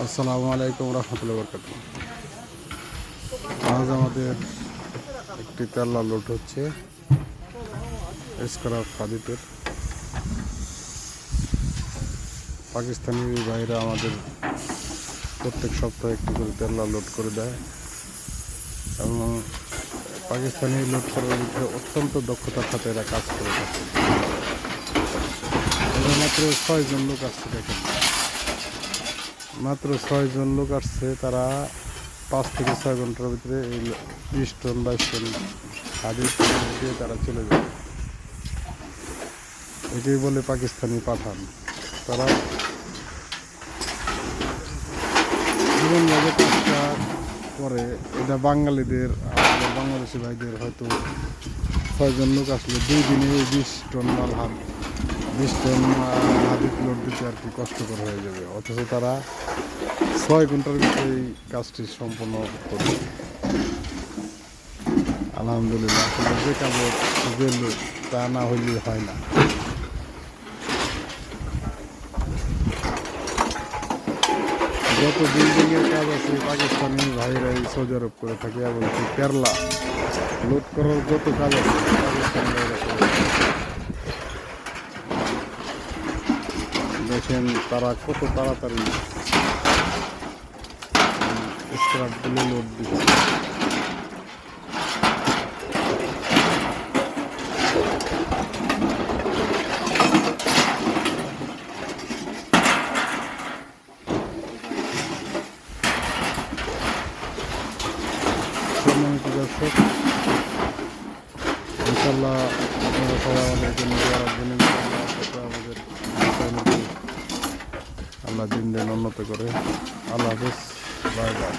আসসালামু আলাইকুম রহমতুল্লাহ বরকাতুহ। আজ আমাদের একটি তেলা লোড হচ্ছে স্ক্র্যাপ খাদিতের। পাকিস্তানি ভাইরা আমাদের প্রত্যেক সপ্তাহে একটি করে তেলা লোড করে দেয় এবং পাকিস্তানি লোড করার ভিতরে অত্যন্ত দক্ষতার সাথে এরা কাজ করে থাকে। এরা মাত্র 6 জন লোক আসছে, দেখেন মাত্র 6 জন লোক আসছে। তারা 5 থেকে 6 ঘন্টার ভিতরে এই 20 টন 22 টন হাদিস দিয়ে তারা চলে যায়। এটাই বলে পাকিস্তানি পাঠান। তারা জীবনভাবে কাজটা করে। এটা বাঙালিদের, আমাদের বাংলাদেশি ভাইদের হয়তো 6 জন লোক আসলে 2 দিনে 20 টন মাল 20 টন হাদিস লোড দিতে আর কি কষ্টকর হয়ে যাবে, অথচ তারা 6 ঘন্টার ভিতরে এই কাজটি সম্পন্ন করবে। আলহামদুলিল্লাহ, আসলে যে কাজে যে লোক তা না হইলে হয় না। যত বিল্ডিংয়ের কাজ আছে পাকিস্তানি ভাইরাই সৌদি আরব করে থাকে, এবং কেরালা লোড করার যত কাজ আছে পাকিস্তানি ভাইরা করে। দেখেন তারা কত তাড়াতাড়ি স্ক্র্যাপগুলো লোড দিচ্ছে। সম্মানিত দর্শক, ইনশাল্লাহ আপনারা সবাই আমাদের জন্য দোয়া রাখবেন। ইনশাল্লাহ আমাদের আল্লাহ দিন দিন উন্নত করে। আল্লাহ হাফেজ, বাই বাই।